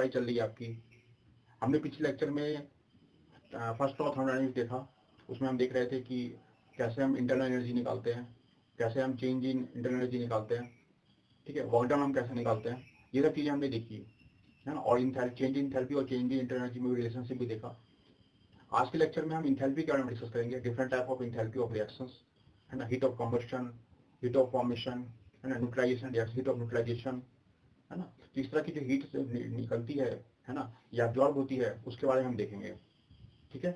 पढ़ाई चल रही है आपकी। हमने पिछले लेक्चर में फर्स्ट लॉ ऑफ थर्मोडायनामिक्स देखा। उसमें हम देख रहे थे कि कैसे हम इंटरनल एनर्जी निकालते हैं, कैसे हम चेंज इन इंटरनल एनर्जी निकालते हैं, ठीक है, वर्क डन हम कैसे निकालते हैं, ये सब चीज़ें हमने देखी है ना। और चेंज इन एंथैल्पी और चेंज इन इंटरनल एनर्जी में रिलेशनशिप भी देखा। आज के लेक्चर में हम एंथैल्पी के बारे में डिस्कस करेंगे, different type of enthalpy of reactions, है ना, heat of combustion, heat of formation, है ना, न्यूट्रलाइजेशन, हीट ऑफ न्यूट्रलाइजेशन, है ना। तो इस तरह की जो हीट निकलती है ना, या एब्जॉर्ब होती है, उसके बारे में हम देखेंगे, ठीक है।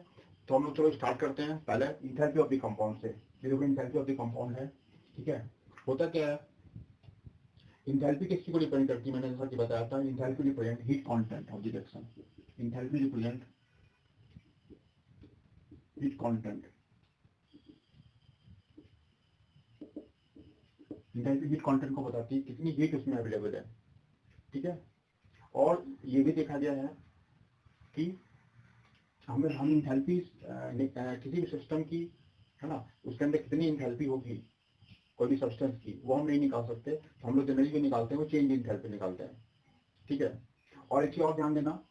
तो हम लोग चलो स्टार्ट करते हैं पहले एंथैल्पी ऑफ द कंपाउंड से। ये देखो एंथैल्पी ऑफ द कंपाउंड है, ठीक है। होता क्या है, एंथैल्पी किसकी को रिप्रेजेंट करती है, मैंने जैसा कि बताया था, enthalpy represent heat content of the reaction. Enthalpy represent heat content. Enthalpy heat content को बताती है कितनी हीट उसमें अवेलेबल है, ठीक है। और ये भी देखा गया है कि हम एंथैल्पी किसी भी सिस्टम की, है ना, उसके अंदर कितनी एंथैल्पी होगी कोई भी सब्सटेंस की, वो हम नहीं निकाल सकते। तो हम लोग जनरली जो निकालते हैं वो चेंज इन एंथैल्पी निकालते हैं, ठीक है। और एक चीज और ध्यान देना,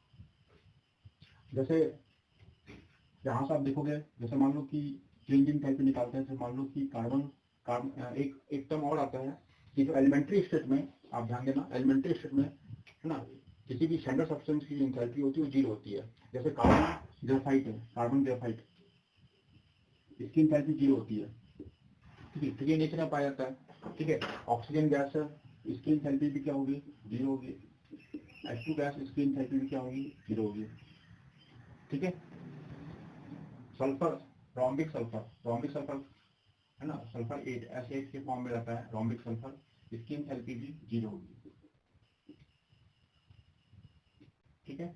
जैसे यहाँ से आप देखोगे, जैसे मान लो कि चेंज इन एंथैल्पी निकालते हैं, तो मान लो कि कार्बन एक टर्म और आता है कि जो एलिमेंट्री स्टेट में, आप ध्यान देना, एलिमेंट्री स्टेट में, है ना, किसी भी स्टैंडर्ड सब्सटेंस की एंथैल्पी होती है वो जीरो होती है। जैसे कार्बन ग्रेफाइट है, कार्बन ग्रेफाइट, इसकी एंथैल्पी जीरो होती है, ठीक है, ये नेचर में पाया जाता है, ठीक है। ऑक्सीजन गैस है, इसकी एंथैल्पी भी क्या होगी, जीरो होगी। H2 गैस, इसकी एंथैल्पी भी क्या होगी, जीरो होगी, ठीक है। सल्फर, रोम्बिक सल्फर, है ना, सल्फर 8 SH के फॉर्म में रहता है रोम्बिक सल्फर, इसकी एंथैल्पी भी जीरो होगी, ठीक है।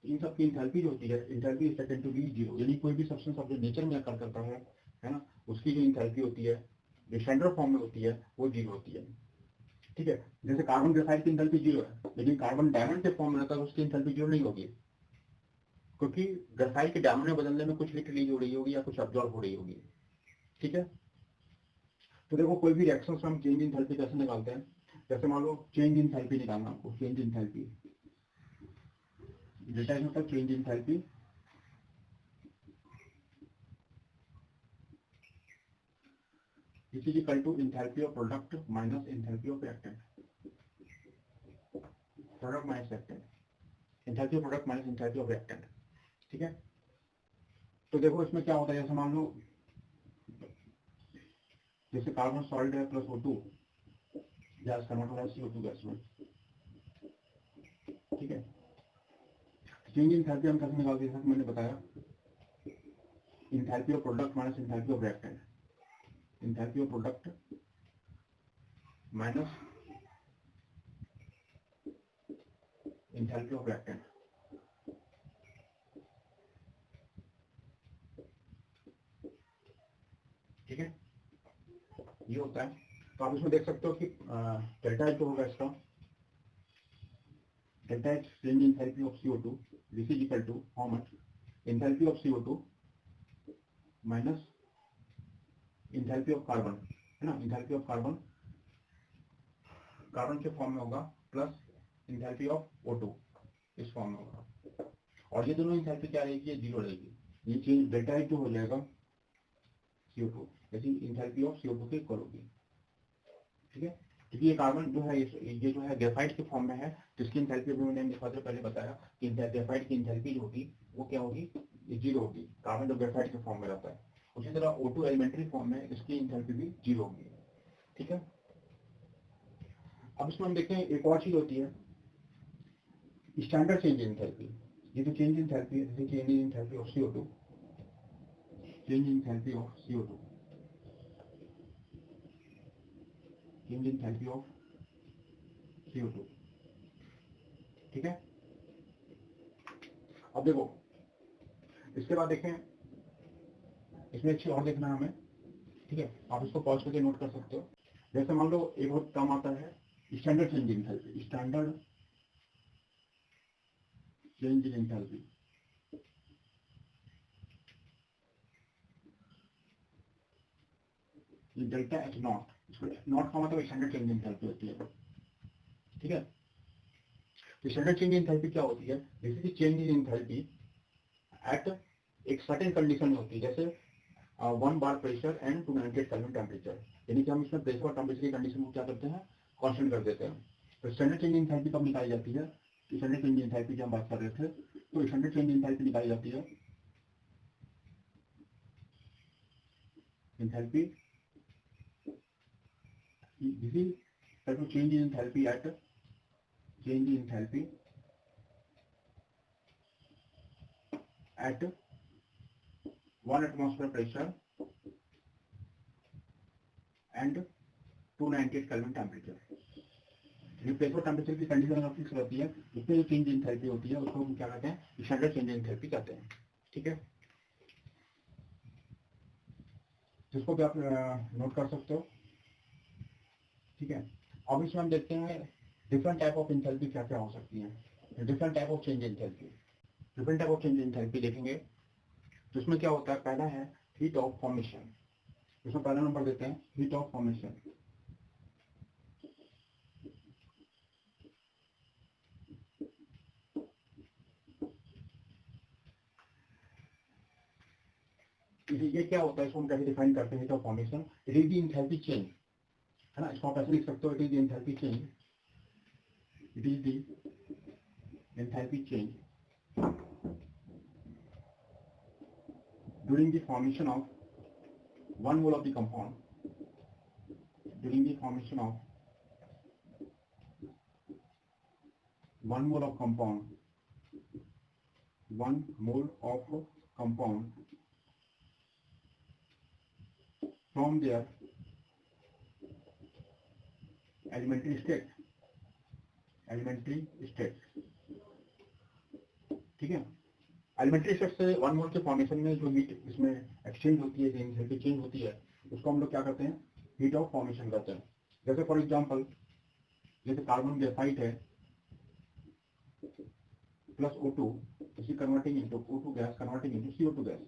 इन सब की एंथैल्पी जो होती है, enthalpy is second to be zero, यानी कोई भी सब्सटेंस अपने नेचर में अकर करता है ना, उसकी जो एंथैल्पी होती है, जो स्टैंडर्ड फॉर्म में होती है, वो जीरो होती है, ठीक है। जैसे कार्बन ग्रेफाइट की एंथैल्पी जीरो है, लेकिन कार्बन डायमंड के फॉर्म में रहता है, उसकी एंथैल्पी जीरो नहीं होगी, क्योंकि ग्रेफाइट के डायमंड में बदलने में कुछ हीट रिलीज हो रही होगी या कुछ अब्जॉर्ब हो रही होगी, ठीक है। तो देखो कोई भी रिएक्शन हम चेंज इन एंथैल्पी कैसे निकालते हैं, जैसे मान लो चेंज इन एंथैल्पी निकालना आपको, चेंज इन एंथैल्पी, डेटा मतलब change in enthalpy, is equal to enthalpy of product minus enthalpy of reactant, product minus reactant, enthalpy of product minus enthalpy of reactant, ठीक है। तो देखो इसमें क्या होता है, जैसे मान लो जैसे कार्बन सॉलिड है प्लस O2 गैस कन्वर्ट हो रहा है CO2 गैस में, ठीक है। चेंज इन एंथैल्पी हम कैसे निकालते हैं, मैंने बताया, enthalpy of product minus enthalpy of reactant, enthalpy of product minus enthalpy of reactant, ठीक है, ये होता है। तो आप इसमें देख सकते हो कि डेल्टा एच जो होगा इसका, delta H change in enthalpy of CO2, this is equal to how much, enthalpy of CO2 minus enthalpy of carbon, है ना, एंथैल्पी ऑफ कार्बन, कार्बन के फॉर्म में होगा, प्लस एंथैल्पी ऑफ O2 इस form में होगा, और ये दोनों एंथैल्पी क्या रहेगी, ये जीरो रहेगी। ये चेंज डेल्टा एच जो हो जाएगा CO2, जैसे एंथैल्पी ऑफ CO2 के इक्वल होगी, ठीक है। क्योंकि ये कार्बन जो है, ये जो है ग्रेफाइट के फॉर्म में है, जिसकी एंथैल्पी भी मैंने दिखाते पहले बताया कि ग्रेफाइट की एंथैल्पी जो होगी वो क्या होगी, ये जीरो होगी, कार्बन जो ग्रेफाइट के फॉर्म में रहता है। उसी तरह O2 एलिमेंट्री फॉर्म में, इसकी एंथैल्पी भी जीरो होगी, ठीक है। अब इसमें हम देखते हैं एक और चीज होती है, स्टैंडर्ड चेंज इन एंथैल्पी। ये जो चेंज इन एंथैल्पी है, जैसे change in enthalpy of CO2, change in enthalpy of CO2, change in enthalpy of CO2, ठीक है। अब देखो इसके बाद देखें, इसमें एक चीज और देखना है हमें, ठीक है, आप इसको पॉज करके नोट कर सकते हो। जैसे मान लो एक बहुत कम आता है standard change in enthalpy, standard change in enthalpy, delta H not, not का मतलब स्टैंडर्ड चेंज इन एंथैल्पी होती है, ठीक है। स्टैंडर्ड चेंज इन एंथैल्पी क्या होती है? This is change in enthalpy at एक सर्टेन कंडीशन में होती है, जैसे 1 bar pressure and 298 kelvin temperature, यानी कि हम इसमें प्रेशर और टेम्परेचर की कंडीशन को क्या करते हैं, कांस्टेंट कर देते हैं। तो स्टैंडर्ड चेंज इन एंथैल्पी कब निकाली जाती है? स्टैंडर्ड चेंज इन एंथैल्पी की हम बात कर रहे थे, तो स्टैंडर्ड चेंज इन एंथैल्पी निकाली जाती है enthalpy this is change in enthalpy at change in enthalpy at 1 atmosphere pressure and 298 Kelvin temperature। जो प्रेशर टेम्परेचर की कंडीशन अगर फिक्स रहती है, उसमें जो चेंज इन एंथैल्पी होती है उसको हम क्या कहते हैं? स्टैंडर्ड चेंज इन एंथैल्पी कहते हैं। ठीक है, जिसको भी आप नोट कर सकते हो। ठीक है, अब इसमें हम देखते हैं डिफरेंट टाइप ऑफ एंथैल्पी क्या क्या हो सकती है। Different type of change in enthalpy, different type of change in enthalpy देखेंगे तो उसमें क्या होता है? पहला है हीट ऑफ फॉर्मेशन। इसमें पहला नंबर देते हैं हीट ऑफ फॉर्मेशन। ये क्या होता है, इसको हम कैसे डिफाइन करते हैं? Heat of formation, it is the enthalpy change, है ना, इसको आप ऐसे लिख सकते हो, it is the enthalpy change, it is the enthalpy change during the formation of 1 mole of the compound, during the formation of 1 mole of compound, 1 mole of compound from their elementary state, elementary state। ठीक है, elementary state से 1 मोल के formation में जो heat इसमें exchange होती है, enthalpy change होती है, उसको हम लोग क्या करते हैं? हीट ऑफ फॉर्मेशन करते हैं। जैसे फॉर एग्जांपल, जैसे कार्बन ग्रेफाइट है प्लस O2 इसी converting into O2 gas, converting into CO2 gas,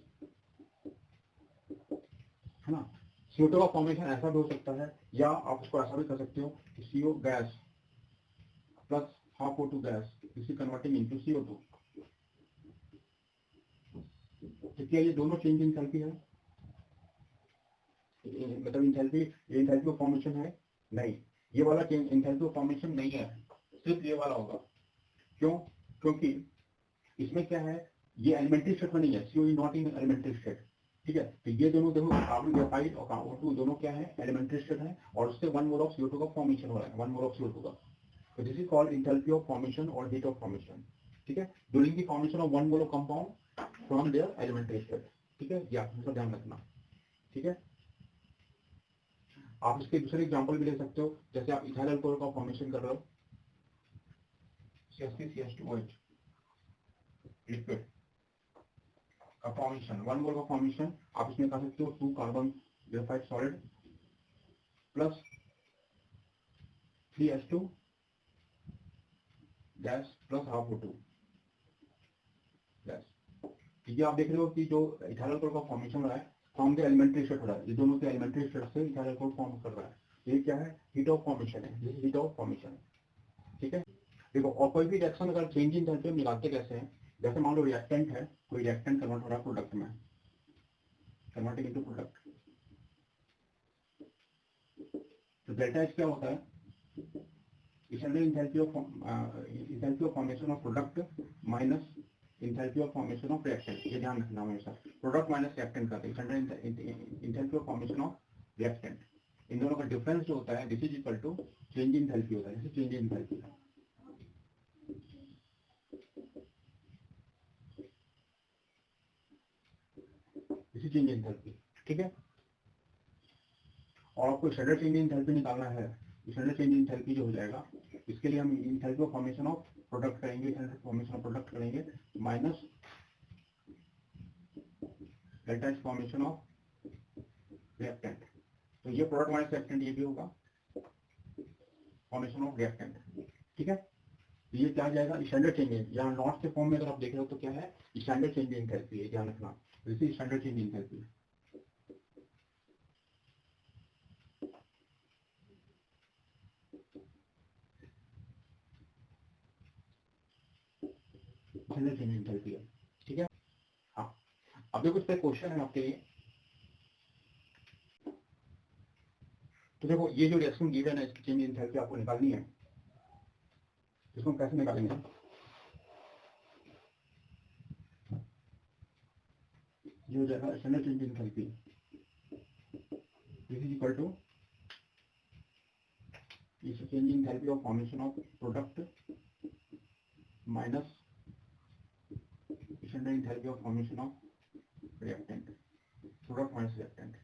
है ना। CO2 का फॉर्मेशन ऐसा भी हो सकता है, या आप उसको ऐसा भी कर सकते हो कि CO gas plus half O2 gas इसी कन्वर्टिंग इनटू CO2। तो क्या ये दोनों चेंज इन एंथैल्पी है? मतलब एंथैल्पी ऑफ फॉर्मेशन है? नहीं, ये वाला चेंज एंथैल्पी ऑफ फॉर्मेशन नहीं है, सिर्फ ये वाला होगा। क्यों? क्योंकि इसमें क्या है, ये एलिमेंट्री स्टेट में नहीं है, CO is not in elementary state. ठीक है, तो ये दोनों देखो, कार्बन ग्रेफाइट और O2 दोनों क्या है? एलिमेंट्री स्टेट है, और उससे 1 मोल ऑफ CO2 का फॉर्मेशन हो रहा है, 1 मोल ऑफ CO2 का। तो this is called enthalpy of formation और हीट ऑफ फॉर्मेशन। ठीक है, during the formation of 1 mole of compound from their elementary state. ठीक है, ये आप इसका ध्यान रखना। ठीक है, आप इसके दूसरे एग्जांपल भी ले सकते हो, जैसे आप इथाइल अल्कोहल का फॉर्मेशन कर रहे हो, CH3CH2OH लिक्विड का फॉर्मेशन, 1 मोल का फॉर्मेशन आप इसमें कर सकते हो 2 carbon graphite solid plus 3H2 gas plus half O2 gas. ये आप देख रहे हो कि जो इथाइल अल्कोहल का फॉर्मेशन हो रहा है फ्रॉम द एलिमेंट्री स्टेट हो रहा है, ये दोनों के एलिमेंट्री स्टेट से इथाइल अल्कोहल फॉर्म कर रहा है। ये क्या है? हीट ऑफ फॉर्मेशन है, ये हीट ऑफ फॉर्मेशन। ठीक है, देखो, और कोई भी रिएक्शन अगर चेंज इन एंथैल्पी में मिलाते कैसे हैं? जैसे मान लो रिएक्टेंट है, कोई रिएक्टेंट कन्वर्ट हो रहा है प्रोडक्ट में, कन्वर्टिंग इनटू प्रोडक्ट, तो डेल्टा H क्या होता है? Enthalpy of formation of product minus enthalpy of formation of reactant. ये ध्यान रखना हमेशा, प्रोडक्ट माइनस रिएक्टेंट करते हैं, enthalpy of formation of reactant. इन दोनों का डिफरेंस जो होता है this is equal to change in enthalpy होता है, जैसे चेंज इन एंथैल्पी, इसी चेंज इन एंथैल्पी। ठीक है, और आपको स्टैंडर्ड चेंज इन एंथैल्पी निकालना है। स्टैंडर्ड चेंज इन एंथैल्पी जो हो जाएगा, इसके लिए हम enthalpy of formation of product करेंगे, फॉर्मेशन ऑफ प्रोडक्ट करेंगे minus delta H formation of reactant. तो ये प्रोडक्ट माइनस रिएक्टेंट, ये भी होगा फॉर्मेशन ऑफ रिएक्टेंट। ठीक है, तो ये क्या आ जाएगा? स्टैंडर्ड चेंज इन, यहाँ नॉट के फॉर्म में अगर आप देख रहे हो तो क्या है? स्टैंडर्ड चेंज इन एंथैल्पी है, ध्यान रखना, this is standard change in enthalpy. अब देखो इस पे क्वेश्चन है आपके लिए। तो देखो ये जो रिएक्शन गिवन है इसकी चेंज इन एंथैल्पी आपको निकालनी है। इसको हम कैसे निकालेंगे? ये हो जाएगा standard change in enthalpy, this is equal to इस change in enthalpy of formation of product minus standard enthalpy of formation of reactant, product minus reactant.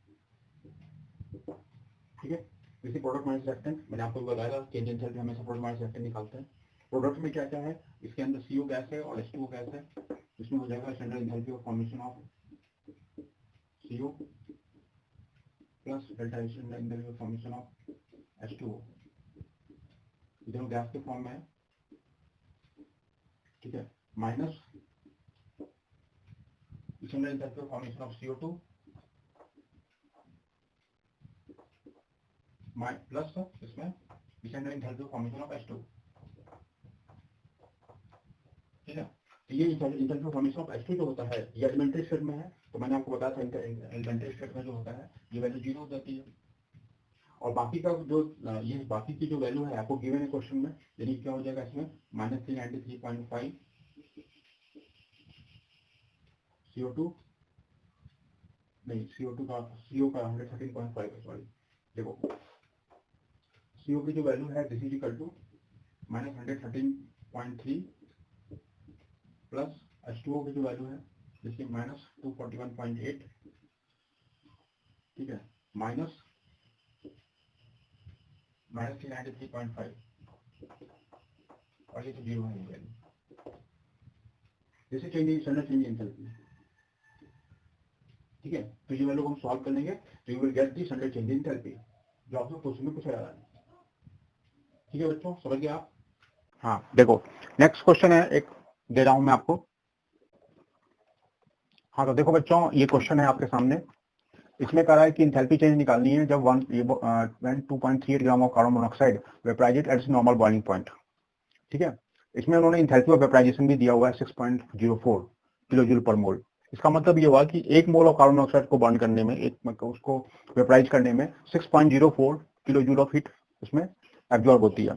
ठीक है, इसी प्रोडक्ट माइनस रिएक्टेंट मैंने आपको बताया चेंज इन एंथैल्पी हमेशा product minus reactant निकालते हैं। प्रोडक्ट में क्या क्या है, इसके अंदर CO गैस है और H2O गैस है। इसमें हो जाएगा standard enthalpy of formation of CO plus delta standard enthalpy of formation of H2O, इधर गैस के फॉर्म में है। ठीक है, minus standard enthalpy of formation of CO2 plus इसमें standard enthalpy of formation of H2। ठीक है, ये enthalpy of formation of H2 जो होता है ये एलिमेंट्री स्टेट में है। तो मैंने आपको बताया था एलिमेंट्री स्टेट में जो होता है ये वैल्यू 0 हो जाती है। और बाकी का जो ये बाकी की जो वैल्यू है आपको गिवन है क्वेश्चन में, यानी क्या हो जाएगा इसमें -393.5 CO2 नहीं CO2 का CO का 113.5 है, सॉरी। देखो CO की जो वैल्यू है this is equal to -113.3 plus H2O की जो वैल्यू है जिसकी -241.8। ठीक है, माइनस 393.5 और ये तो 0 है वैल्यू। जैसे चेंज स्टैंडर्ड चेंज एंथैल्पी। ठीक है, तो ये वैल्यू को हम सॉल्व कर लेंगे तो you will get the standard change enthalpy जो आपको क्वेश्चन में पूछा जा रहा है। ठीक है बच्चों, समझ गए आप? हाँ देखो नेक्स्ट क्वेश्चन है, एक दे रहा हूं मैं आपको। हाँ तो देखो बच्चों ये क्वेश्चन है आपके सामने। इसमें कह रहा है कि एंथैल्पी चेंज निकालनी है जब 2.38 gram of carbon monoxide vaporised at normal boiling point. ठीक है, इसमें उन्होंने एंथैल्पी ऑफ वेपराइजेशन भी दिया हुआ है 6.04 किलो जूल पर मोल। इसका मतलब ये हुआ कि 1 मोल ऑफ कार्बन मोनोऑक्साइड को बर्न करने में, एक मतलब उसको वेपराइज करने में 6.04 किलो जूल ऑफ हीट उसमें एब्जॉर्ब होती है।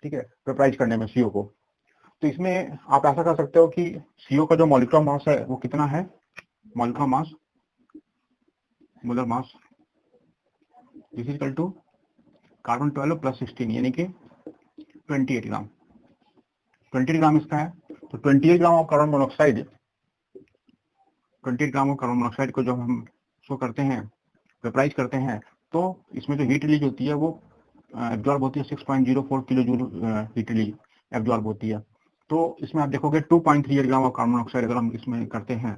ठीक है, वेपराइज करने में CO को। तो इसमें आप ऐसा कर सकते हो कि CO का जो मॉलिक्यूलर मास है वो कितना है, molecular mass molar mass is equal to carbon 12 plus 16 यानी कि 28 ग्राम। 28 ग्राम इसका है। तो 28 ग्राम of carbon monoxide, 28 gram of carbon monoxide को जब हम शो करते हैं, वेपराइज करते हैं, तो इसमें जो हीट रिलीज होती है वो एब्जॉर्ब होती है 6.04 kilo joule heat release absorb होती है। तो इसमें आप देखोगे 2.38 ग्राम ऑफ कार्बन मोनोऑक्साइड अगर हम इसमें करते हैं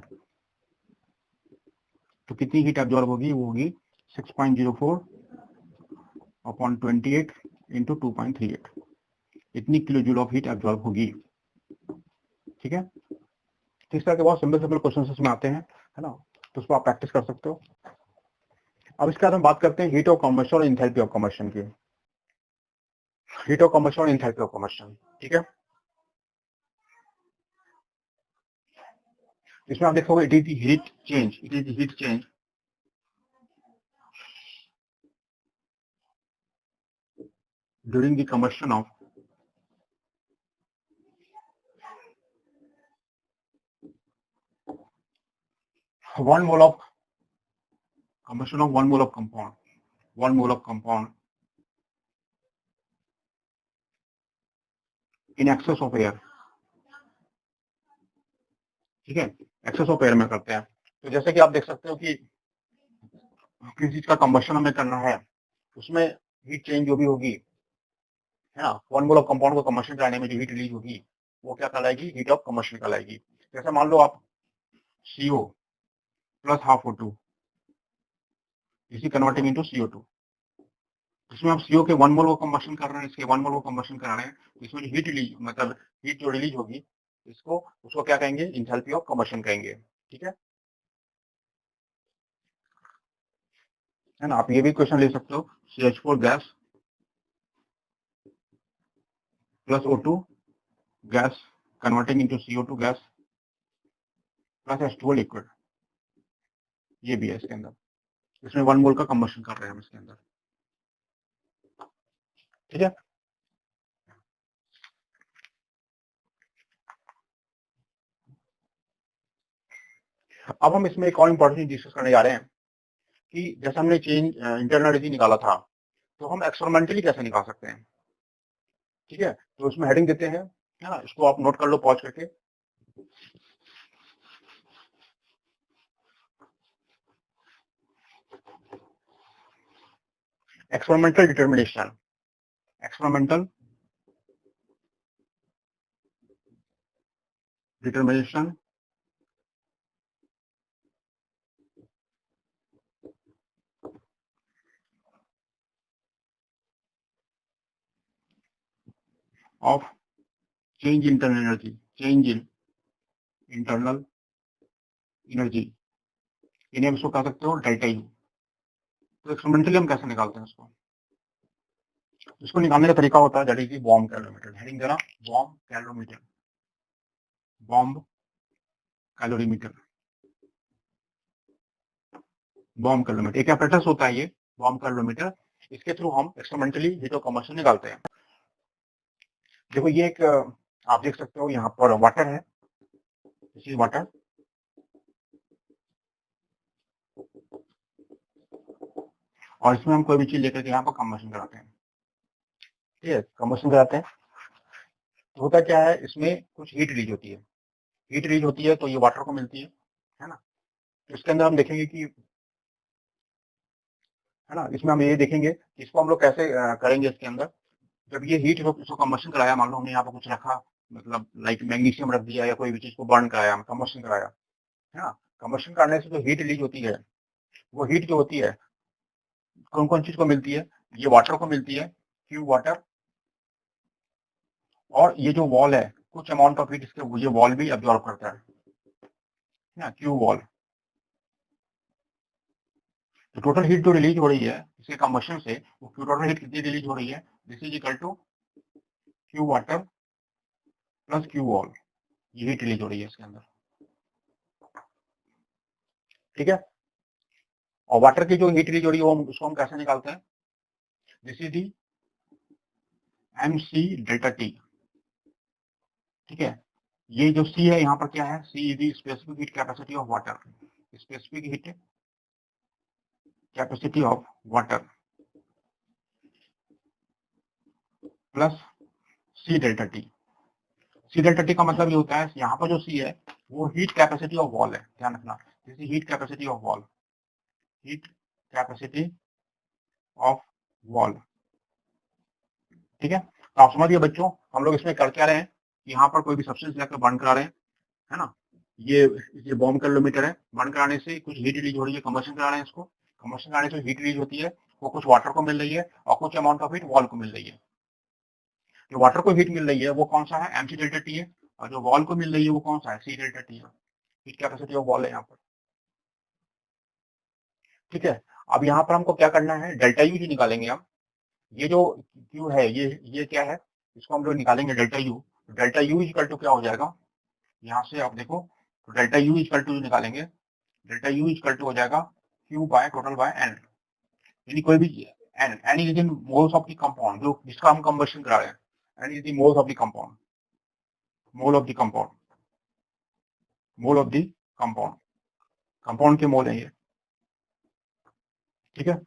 तो कितनी हीट एब्जॉर्ब होगी, वो होगी 6.04 अपॉन 28 इंटू 2.38, इतनी kilo joule of heat absorb होगी। ठीक है, इस तरह के बहुत सिंपल सिंपल क्वेश्चन इसमें आते हैं, है ना, तो उसको आप प्रैक्टिस कर सकते हो। अब इसके बाद हम बात करते हैं हीट ऑफ कम्बशन और एंथैल्पी ऑफ कम्बशन की। हीट ऑफ कम्बशन और एंथैल्पी ऑफ कम्बशन। ठीक है, इसमें आप देखोगे it is heat change, it is heat change during the combustion of one mole of combustion of 1 mole of compound, 1 mole of compound in excess of air। ठीक है, access of air में करते हैं। तो जैसे कि आप देख सकते हो कि किसी चीज का कंबशन हमें करना है, उसमें हीट चेंज जो भी होगी, है ना, 1 मोल ऑफ कंपाउंड को कंबशन कराने में जो हीट रिलीज होगी वो क्या कहलाएगी, हीट ऑफ कंबशन कहलाएगी। जैसे मान लो आप CO प्लस हाफ O2 इसी कन्वर्टिंग इनटू CO2, इसमें आप CO के 1 मोल को कंबशन कर रहे हैं, इसके 1 मोल को कंबशन करा रहे हैं, तो इसमें जो हीट रिलीज मतलब हीट जो रिलीज होगी उसको क्या कहेंगे, एंथैल्पी ऑफ कंबशन कहेंगे। ठीक है ना। आप ये भी क्वेश्चन ले सकते हो, CH4 gas plus O2 gas converting into CO2 gas plus H2O liquid. ये भी है इसके अंदर, इसमें 1 मोल का कंबशन कर रहे हैं हम इसके अंदर, ठीक है। अब हम इसमें एक और इंपॉर्टेंट चीज डिस्कस करने जा रहे हैं कि जैसे हमने चेंज इंटरनल एनर्जी निकाला था, तो हम एक्सपेरिमेंटली कैसे निकाल सकते हैं, ठीक है। तो इसमें हेडिंग देते हैं, है ना, इसको आप नोट कर लो पॉज करके। Experimental determination, experimental determination of change internal energy, change in internal energy, इन्हें इसको कह सकते हो डेल्टा यू। तो एक्सपेरिमेंटली हम कैसे निकालते हैं इसको, इसको निकालने का तरीका होता है that is bomb calorimeter. Heading देना bomb calorimeter, bomb calorimeter, bomb calorimeter एक apparatus होता है ये बॉम्ब कैलोरीमीटर। इसके थ्रू हम एक्सपेरिमेंटली हीट ऑफ कंबशन निकालते हैं। देखो ये एक आप देख सकते हो यहाँ पर वाटर है, दिस इज वाटर, और इसमें हम कोई भी चीज लेकर के यहाँ पर कंबशन कराते हैं, ठीक है, कंबशन कराते हैं। तो होता क्या है, इसमें कुछ हीट रिलीज होती है, हीट रिलीज होती है तो ये वाटर को मिलती है ना। तो इसके अंदर हम देखेंगे कि, है ना, इसमें हम ये देखेंगे कि इसको हम लोग कैसे करेंगे इसके अंदर। जब ये हीट इसको कंबशन कराया, मान लो हमने यहाँ पर कुछ रखा, मतलब लाइक मैग्नीशियम रख दिया या कोई भी चीज को बर्न कराया, कंबशन कराया, है ना। कंबशन करने से जो हीट रिलीज होती है, वो हीट जो होती है कौन कौन चीज को मिलती है, ये वाटर को मिलती है, क्यू वाटर, और ये जो वॉल है कुछ अमाउंट ऑफ हीट इसके ये वॉल भी अब्जॉर्ब करता है ना, क्यू वॉल। तो टोटल हीट जो रिलीज हो रही है इसके कंबशन से, वो टोटल हीट कितनी रिलीज हो रही है, this is equal to Q water plus Q wall, ये हीट रिलीज हो रही है इसके अंदर, ठीक है। और वाटर की जो हीट रिलीज हो रही है उसको हम कैसे निकालते हैं, this is the MC delta T, ठीक है। ये जो C है यहाँ पर क्या है, C is the specific heat capacity of water, specific heat capacity of water plus C delta T। C delta T का मतलब ये होता है, यहाँ पर जो C है वो हीट कैपेसिटी ऑफ वॉल है, ध्यान रखना, this is heat capacity of wall, heat capacity of wall, ठीक है। तो आप समझिए बच्चों, हम लोग इसमें कर क्या रहे हैं, यहाँ पर कोई भी सब्सटेंस लेकर बर्न करा रहे हैं, है ना। ये बॉम्ब कैलोरीमीटर है, बर्न कराने से कुछ हीट रिलीज हो रही है, कंबशन करा रहे हैं इसको, कंबशन कराने से हीट रिलीज होती है, वो कुछ वाटर को मिल रही है और कुछ अमाउंट ऑफ हीट वॉल को मिल रही है। जो वाटर को हीट मिल रही है वो कौन सा है, MC डेल्टा T है, और जो वॉल को मिल रही है वो कौन सा है, C डेल्टा T है, हीट कैपेसिटी ऑफ वॉल है यहाँ पर, ठीक है। अब यहाँ पर हमको क्या करना है, डेल्टा यू ही निकालेंगे हम। ये जो क्यू है ये क्या है, इसको हम लोग निकालेंगे delta U. Delta U equal to क्या हो जाएगा, यहाँ से आप देखो, तो डेल्टा यू इक्वल टू निकालेंगे, डेल्टा यू इक्वल टू हो जाएगा Q by total by N, यानी कोई भी N, N is in moles of the compound जो जिसका हम कंबशन करा रहे हैं, N is the moles of the compound, mole of the compound, mole of the compound, compound के मोल है ये, ठीक है।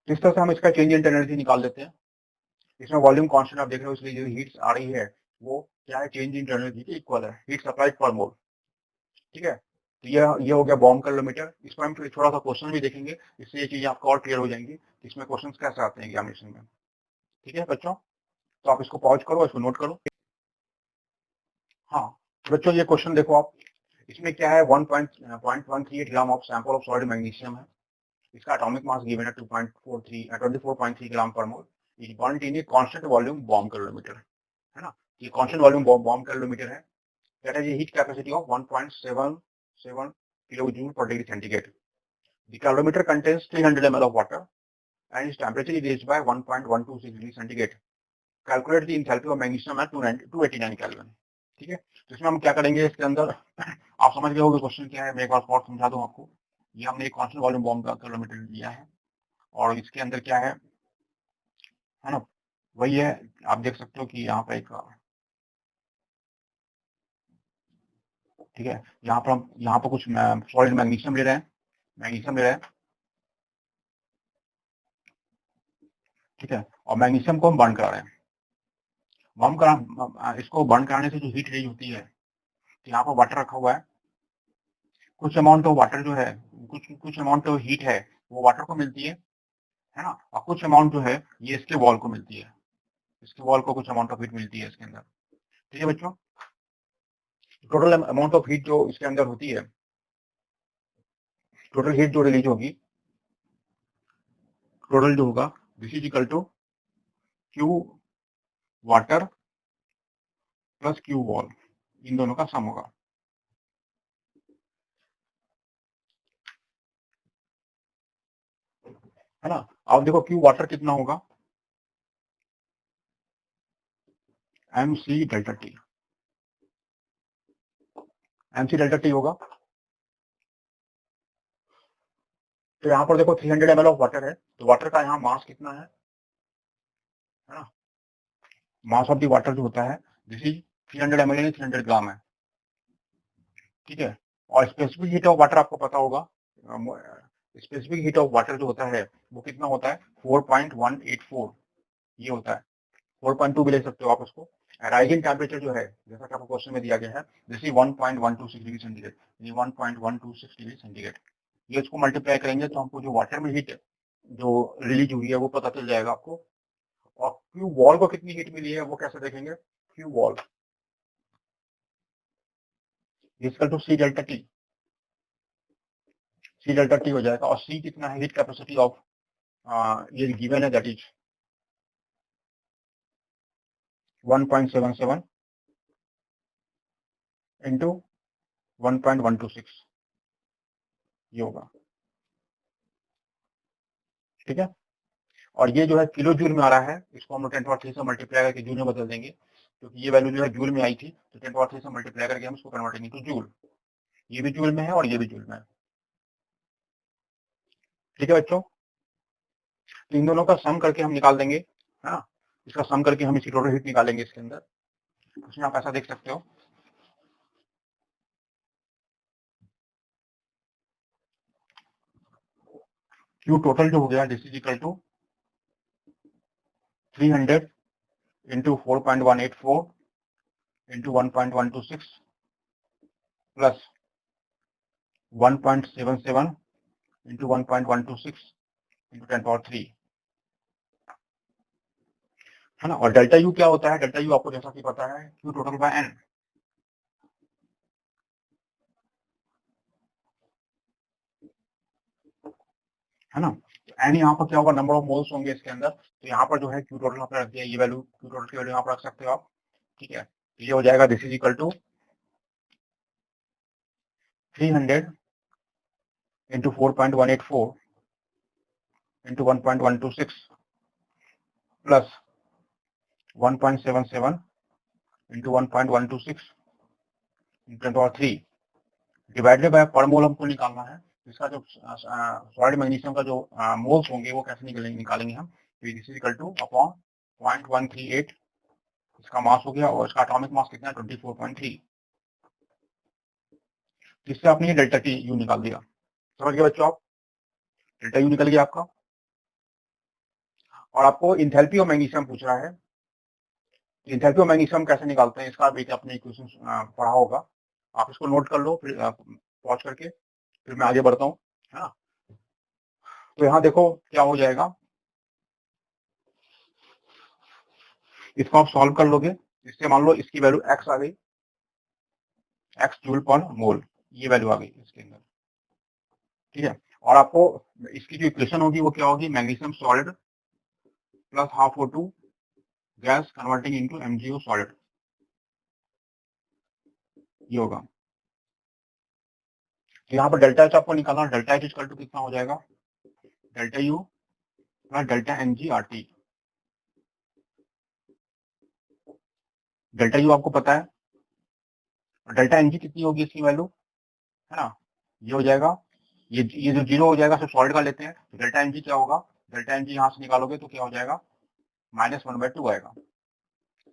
इस तरह से हम इसका चेंज इन एनर्जी निकाल देते हैं। इसमें वॉल्यूम कांस्टेंट आप देख रहे हो, इसलिए जो हीट आ रही है वो क्या है, चेंज इन एनर्जी के इक्वल है, हीट सप्लाइड पर मोल, ठीक है। तो ये हो गया बॉम्ब कैलोरीमीटर। इसमें हम थोड़ा सा क्वेश्चन भी देखेंगे, इससे ये चीजें आपको और क्लियर हो जाएंगी इसमें क्वेश्चन कैसे आते हैं एग्जामिनेशन में, ठीक है बच्चों। तो आप इसको पॉज करो, इसको नोट करो। हाँ बच्चों, ये क्वेश्चन देखो आप, इसमें क्या है, 1.138 gram of sample of solid magnesium है, इसका एटॉमिक मास गिवन है 24.3 gram per mole, is burned in a constant volume bomb calorimeter, है ना। ये कांस्टेंट वॉल्यूम बॉम्ब कैलोरीमीटर है, that is heat capacity of 1.77 kilojoule per degree centigrade. The calorimeter contains 300 ml of water and its temperature is raised by 1.126 degrees centigrade. Calculate the enthalpy of magnesium at 289 Kelvin. ठीक है। तो इसमें हम क्या करेंगे इसके अंदर आप समझ गए होंगे क्वेश्चन क्या है, मैं एक बार और समझा दूं आपको। ये हमने एक कांस्टेंट वॉल्यूम बॉम्ब का कैलोमीटर लिया है और इसके अंदर क्या है ना, वही है। आप देख सकते हो कि यहाँ पर एक, ठीक है, यहाँ पर हम यहाँ पर कुछ सॉलिड मैग्नीशियम ले रहे हैं, मैग्नीशियम ले रहे हैं, ठीक है, और मैग्नीशियम को हम बर्न करा रहे हैं। इसको बर्न कराने से जो हीट रिलीज होती है, तो यहाँ पर वाटर रखा हुआ है, कुछ अमाउंट ऑफ वाटर जो है, कुछ कुछ अमाउंट ऑफ हीट है वो वाटर को मिलती है ना, और कुछ अमाउंट जो है ये इसके वॉल को मिलती है, इसके वॉल को कुछ अमाउंट ऑफ हीट मिलती है इसके अंदर। ठीक है बच्चों, टोटल अमाउंट ऑफ हीट जो इसके अंदर होती है, टोटल हीट जो रिलीज होगी, टोटल जो होगा this is equal to Q water plus Q wall, इन दोनों का सम होगा, है ना। अब देखो क्यू वाटर कितना होगा, M C delta T, M C delta T होगा। तो यहाँ पर देखो 300 ml ऑफ वाटर है, तो वाटर का यहाँ मास कितना है ना, मास ऑफ द वाटर जो होता है दिस इज 300 ml यानी 300 ग्राम है, ठीक है। और स्पेसिफिक हीट ऑफ वाटर आपको पता होगा, स्पेसिफिक हीट ऑफ वाटर जो होता है वो कितना होता है 4.184, ये होता है, 4.2 भी ले सकते हो आप उसको। राइजिंग टेम्परेचर जो है जैसा कि आपको क्वेश्चन में दिया गया है दिस इज 1.126 डिग्री सेंटीग्रेड, यानी 1.126 डिग्री सेंटीग्रेड। ये इसको मल्टीप्लाई करेंगे तो हमको जो वाटर में हीट जो रिलीज हुई है वो पता चल जाएगा आपको। और क्यू वॉल को कितनी हीट मिली है वो कैसे देखेंगे, Q wall equal to C delta T, C delta T हो जाएगा। और सी कितना है, हीट कैपेसिटी ऑफ ये गिवन है दैट इज 1.77 इंटू 1.126, ये होगा, ठीक है। और ये जो है किलो जूल में आ रहा है, इसको हम लोग 10⁻³ से मल्टीप्लाई करके जूल में बदल देंगे, क्योंकि ये वैल्यू जो है जूल में आई थी, तो 10⁻³ से मल्टीप्लाई करके हम इसको कन्वर्ट करेंगे तो जूल, ये भी जूल में है और ये भी जूल में है, ठीक है बच्चों। तो इन दोनों का सम करके हम निकाल देंगे, है ना, इसका सम करके हम इसकी टोटल हीट निकालेंगे इसके अंदर। उसमें आप ऐसा देख सकते हो, क्यू टोटल जो हो गया this is equal to 300 into 4.184 into 1.126 plus 1.77 into 1.126 into 10⁻³ है ना। और डेल्टा यू क्या होता है, डेल्टा यू आपको जैसा कि पता है क्यू टोटल बाय एन, है ना। एन यहाँ पर क्या होगा, नंबर ऑफ मोल्स होंगे इसके अंदर, तो यहाँ पर जो है क्यू टोटल आपने रख दिया, ये वैल्यू क्यू टोटल की वैल्यू यहाँ पर रख सकते हो आप, ठीक है। ये हो जाएगा this is equal to 300 into 4.184 into 1.126 plus 1.77 into 1.126 into 10⁻³ divided by पर मोल हमको निकालना है। इसका जो सॉलिड मैग्नीशियम का जो मोल्स होंगे वो कैसे निकालेंगे हम, तो this is equal two upon 0.138 इसका मास हो गया, और इसका एटॉमिक मास कितना है 24.3, जिससे आपने ये डेल्टा टी यू निकाल दिया। समझ गए बच्चों आप, डेल्टा यू निकल गया आपका। और आपको इंथैल्पी ऑफ मैग्नीशियम पूछ रहा है, इंथैल्पी ऑफ मैग्नीशियम कैसे निकालते हैं इसका भी आपने इक्वेशन पढ़ा होगा, आप इसको नोट कर लो, फिर पॉज करके फिर मैं आगे बढ़ता हूँ, है ना। तो यहाँ देखो क्या हो जाएगा, इसको आप सॉल्व कर लोगे, इससे मान लो इसकी वैल्यू एक्स आ गई, एक्स जूल पर मोल, ये वैल्यू आ गई इसके अंदर, ठीक है। और आपको इसकी जो इक्वेशन होगी वो क्या होगी, magnesium solid plus half O2 gas converting into MgO solid, ये होगा। तो यहाँ पर डेल्टा एच आपको निकालना, डेल्टा एच इक्वल टू कितना हो जाएगा, delta U plus delta MgRT। Delta U आपको पता है डेल्टा एन जी कितनी होगी इसकी वैल्यू, है ना, ये हो जाएगा, ये जो जीरो हो जाएगा, सॉल्ट का लेते हैं, तो डेल्टा एन जी क्या होगा, डेल्टा एन जी यहाँ से निकालोगे तो क्या हो जाएगा, -1/2 आएगा।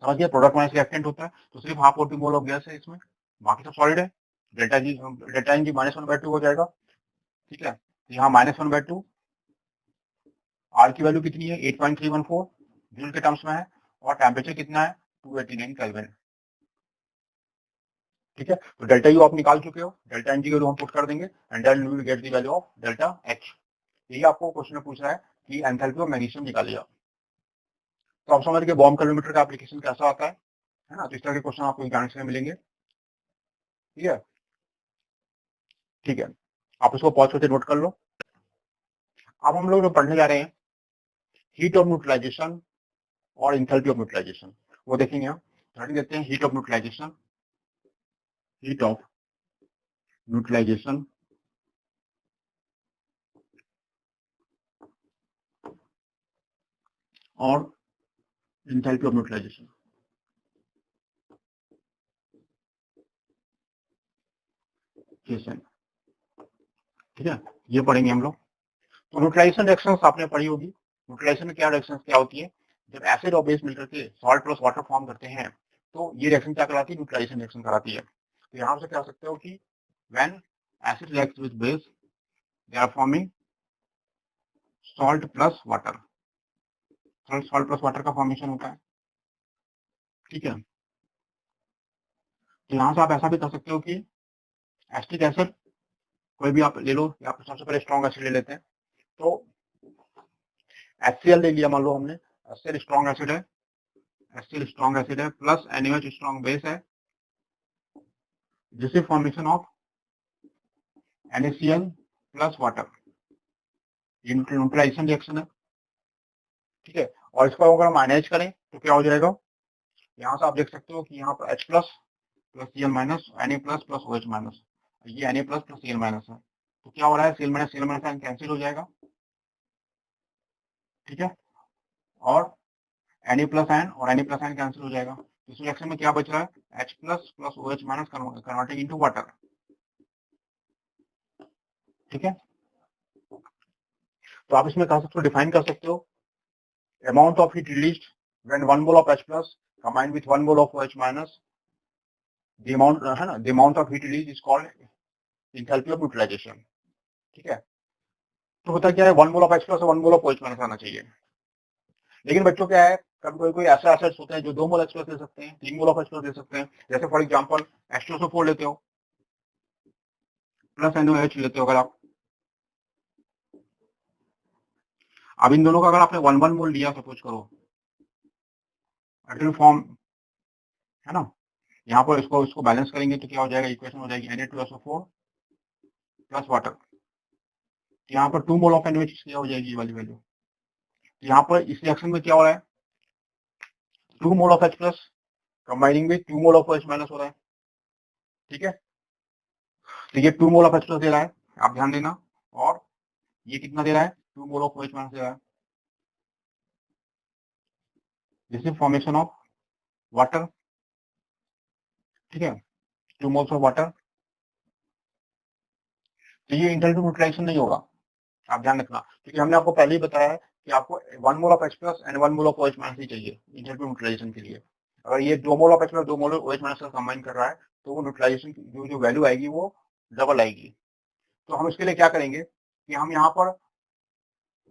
समझिए, प्रोडक्ट माइनस रिएक्टेंट होता है तो सिर्फ हाफ और मोल ऑफ गैस है इसमें, बाकी सब सॉलिड है, डेल्टा एन जी -1/2 हो जाएगा। ठीक है, तो यहाँ -1/2, आर की वैल्यू कितनी है 8.314 जूल के टर्म्स में है, और टेम्परेचर कितना है 289 केल्विन। ठीक है, तो डेल्टा यू आप निकाल चुके हो, डेल्टा एन जी की वैल्यू हम पुट कर देंगे, and then you will get the value of delta H. यही आपको क्वेश्चन में पूछ रहा है कि एंथैल्पी ऑफ मैग्नीशियम निकालिए आप। तो आप समझ के बॉम्ब कैलोमीटर का एप्लीकेशन कैसा आता है ना, तो इस तरह के क्वेश्चन आपको एग्जामिनेशन में मिलेंगे। ठीक है, ठीक है, आप इसको पॉज करके नोट कर लो। अब हम लोग जो पढ़ने जा रहे हैं हीट ऑफ न्यूट्रलाइजेशन और इंथैल्पी ऑफ न्यूट्रलाइजेशन, वो देखेंगे हम। हेडिंग देते हैं heat of neutralization, heat of neutralization और इंथैल्पी ऑफ न्यूट्रलाइजेशन। ठीक है, ये पढ़ेंगे हम लोग। तो न्यूट्रलाइजेशन रिएक्शंस आपने पढ़ी होगी। न्यूट्रलाइजेशन में क्या रिएक्शंस क्या होती है, जब एसिड और बेस मिलकर के सॉल्ट प्लस वाटर फॉर्म करते हैं तो ये रिएक्शन क्या कहलाती है, न्यूट्रलाइजेशन रिएक्शन कहलाती है। तो यहाँ से कह सकते हो कि when acid reacts with base they are forming salt plus water, salt plus water का फॉर्मेशन होता है। ठीक है, तो यहाँ से आप ऐसा भी कर सकते हो कि एसिटिक एसिड कोई भी आप ले लो, या आप सबसे पहले स्ट्रॉन्ग एसिड ले लेते हैं, तो HCl ले लिया, मान लो हमने HCl स्ट्रॉन्ग एसिड है, HCl स्ट्रॉन्ग एसिड है प्लस NaOH स्ट्रॉन्ग बेस है, जिससे formation of NaCl plus water, ये न्यूट्रलाइजेशन रिएक्शन है। ठीक है, और इसको अगर हम आयनाइज करें तो क्या हो जाएगा, यहाँ से आप देख सकते हो कि यहाँ पर H plus plus Cl minus Na plus plus OH minus, ये Na plus plus Cl minus है, तो क्या हो रहा है Cl माइनस कैंसिल हो जाएगा। ठीक है, और Na प्लस एन और Na प्लस एन कैंसिल हो जाएगा, इस रिएक्शन में क्या बच रहा है H plus plus OH minus converting into water. ठीक है, तो आप इसमें कह सकते हो, डिफाइन कर सकते हो, amount of heat released when 1 mole of H plus combined with 1 mole of OH minus, the amount है ना, the amount of heat released is called enthalpy of neutralization। ठीक है, तो होता क्या है 1 मोल ऑफ H प्लस और 1 mole of OH minus आना चाहिए, लेकिन बच्चों क्या है, कभी कोई कोई ऐसे एसिड्स होते हैं जो 2 मोल H प्लस दे सकते हैं, 3 मोल ऑफ H प्लस दे सकते हैं, जैसे फॉर एग्जांपल H2SO4 लेते हो प्लस NaOH लेते हो, अगर आप अब इन दोनों का अगर आपने 1 मोल लिया सपोज करो एल्किल फॉर्म, है ना, यहाँ पर इसको बैलेंस करेंगे तो क्या हो जाएगा, इक्वेशन हो जाएगी Na2SO4 प्लस वाटर, यहाँ पर 2 मोल ऑफ NaOH क्या हो जाएगी ये वाली वैल्यू। तो यहाँ पर इस रिएक्शन में क्या हो रहा है, 2 mole of H plus combining में 2 मोल ऑफ OH माइनस हो रहा है। ठीक है, तो ये 2 मोल ऑफ H प्लस दे रहा है, आप ध्यान देना, और ये कितना दे रहा है 2 मोल ऑफ OH माइनस दे रहा है, this is formation of water. ठीक है, 2 मोल्स ऑफ वाटर, तो ये इंटरनल न्यूट्रलाइजेशन नहीं होगा, आप ध्यान रखना, क्योंकि हमने आपको पहले ही बताया है कि आपको 1 mole of H plus and 1 mole of OH minus ही चाहिए इंटरनल न्यूट्रलाइजेशन के लिए। अगर ये 2 mole of H plus 2 mole of OH minus का कंबाइन कर रहा है तो वो न्यूट्रलाइजेशन की जो वैल्यू आएगी वो डबल आएगी। तो हम इसके लिए क्या करेंगे कि हम यहाँ पर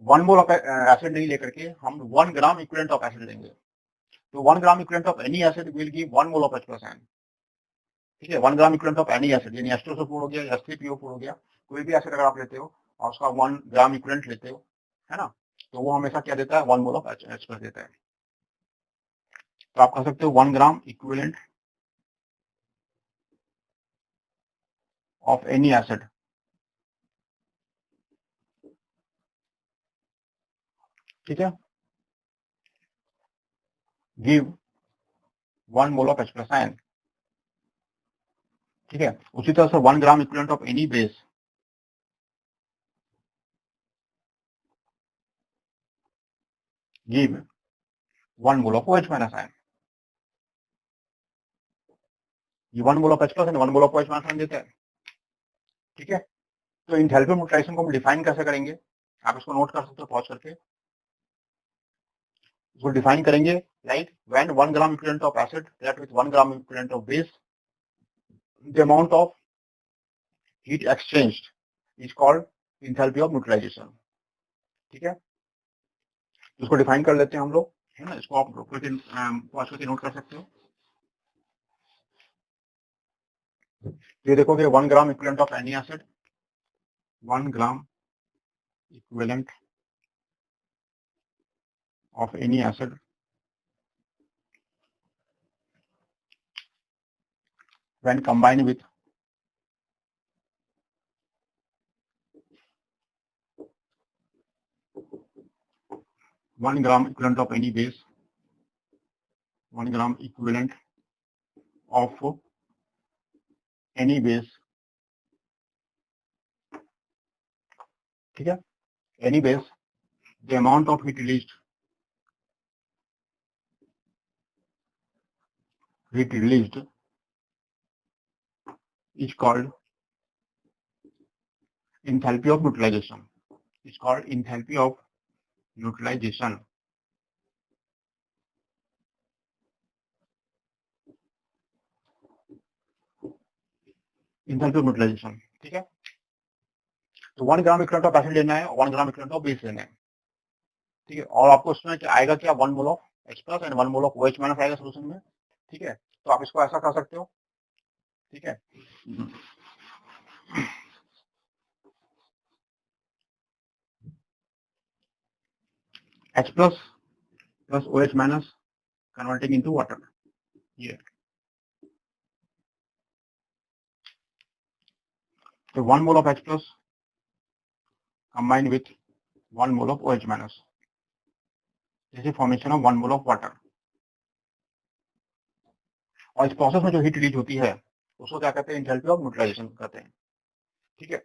1 मोल ऑफ एसिड नहीं लेकर के हम 1 ग्राम इक्विवेलेंट ऑफ एसिड लेंगे, तो 1 gram equivalent of any acid will give 1 mole of H plus N. ठीक है, 1 gram equivalent of any acid, यानी H2SO4 हो गया या H3PO4 हो गया, कोई भी एसिड अगर आप लेते हो और उसका 1 ग्राम इक्विवेलेंट लेते हो, है ना, तो वो हमेशा क्या देता है 1 मोल ऑफ H प्लस देता है। तो आप कह सकते हो 1 gram equivalent of any acid, ठीक है, give 1 mole of H plus ion. ठीक है, उसी तरह से 1 gram equivalent of any base give 1 mole of OH minus ion. ये 1 mole of H+ and 1 mole of OH- देता है। ठीक है, तो एंथैल्पी ऑफ न्यूट्रलाइजेशन को हम डिफाइन कैसे करेंगे, आप इसको नोट कर सकते हो पॉज करके। इसको डिफाइन करेंगे like when 1 gram equivalent of acid react with 1 gram equivalent of base, the amount of heat exchanged is called enthalpy of neutralization. ठीक है, इसको डिफाइन कर लेते हैं हम लोग, है ना, इसको आप पॉज करके नोट कर सकते हो। ये देखोगे 1 gram equivalent of any acid, 1 gram equivalent of any acid when combined with 1 gram equivalent of any base, 1 gram equivalent of any base, ठीक है, any base, the amount of heat released is called enthalpy of neutralization. It's called enthalpy of neutralization. Enthalpy of neutralization, ठीक है। तो 1 gram equivalent of acid लेना है और 1 gram equivalent of base लेना है, ठीक है। और आपको उसमें क्या आएगा, क्या 1 mole of H+ and 1 mole of OH- आएगा सोल्यूशन में, ठीक है। तो आप इसको ऐसा कर सकते हो, ठीक है। H+ plus OH- converting into water here. So 1 mole of H+ combined with 1 mole of OH-. This is formation of 1 mole of water. और इस प्रोसेस में जो हीट रिलीज होती है उसको क्या कहते हैं, एंथैल्पी ऑफ न्यूट्रलाइजेशन कहते हैं, ठीक है।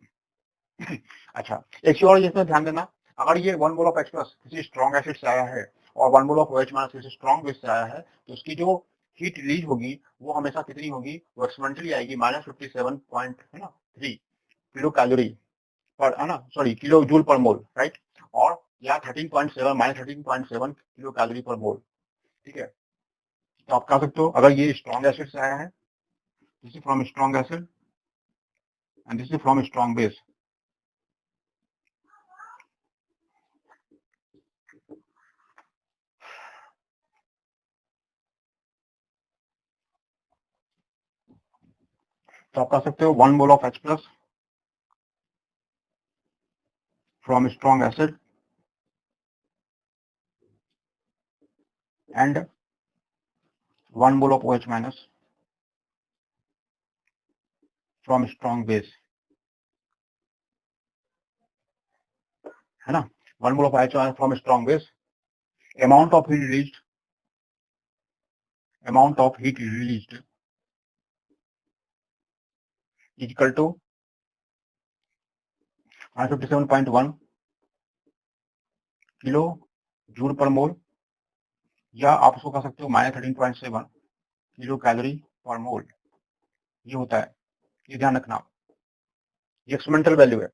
अच्छा, एक चीज और इसमें ध्यान देना, अगर ये 1 मोल ऑफ H+ किसी स्ट्रॉन्ग एसिड से आया है और 1 मोल ऑफ OH- किसी स्ट्रॉन्ग बेस से आया है, तो उसकी जो हीट रिलीज होगी वो हमेशा कितनी होगी, वो एक्सपोनेंशियली आएगी -57.3 किलो कैलोरी पर, है ना, सॉरी, किलो जूल पर मोल, राइट, और या 13.7 किलो कैलोरी पर मोल, ठीक है। तो आप कह सकते हो अगर ये स्ट्रॉन्ग एसिड से आया है, this is from strong acid and this is from strong base, तो आप कह सकते हो 1 mole of H+ from strong acid and 1 mole of OH- from strong base, है ना। 1 mole of OH- from strong base, amount of heat released is equal to 157.1 kilo joule per mole, या आप उसको कह सकते हो -13.7 किलो कैलोरी पर मोल, ये होता है, ये ध्यान रखना, ये एक्सपेरिमेंटल वैल्यू है,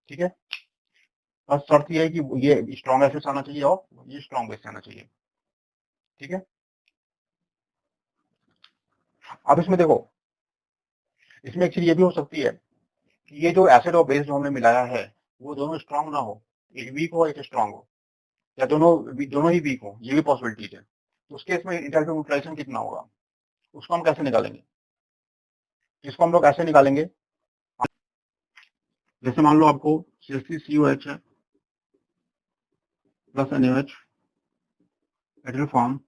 ठीक है। बस शर्त ये है कि ये स्ट्रॉन्ग एसिड आना चाहिए और ये स्ट्रॉन्ग बेस आना चाहिए, ठीक है। अब इसमें देखो, इसमें एक चीज ये भी हो सकती है कि ये जो एसिड और बेस जो हमने मिलाया है वो दोनों स्ट्रॉन्ग ना हो, एक वीक हो एक स्ट्रॉन्ग हो, या दोनों ही वीक हो, ये भी पॉसिबिलिटीज है। तो उस केस में एंथैल्पी ऑफ न्यूट्रलाइजेशन कितना होगा, उसको हम कैसे निकालेंगे, इसको हम लोग ऐसे निकालेंगे, जैसे मान लो आपको CH3COH है plus NaOH, it will form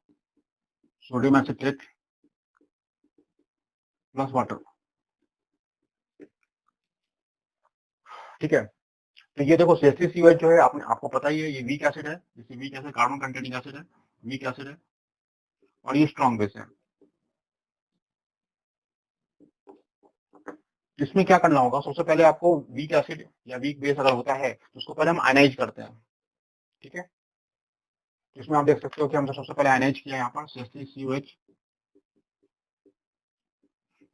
sodium acetate plus water, ठीक है। तो ये देखो CH3COH जो है आपको पता ही है, ये वीक एसिड है, जैसे weak acid carbon containing acid है, वीक एसिड है, और ये स्ट्रॉन्ग बेस है। इसमें क्या करना होगा, सबसे पहले आपको वीक एसिड या वीक बेस अगर होता है तो उसको पहले हम आयनाइज करते हैं, ठीक है। इसमें आप देख सकते हो कि हमने सबसे पहले आयनाइज किया यहाँ पर CH3COH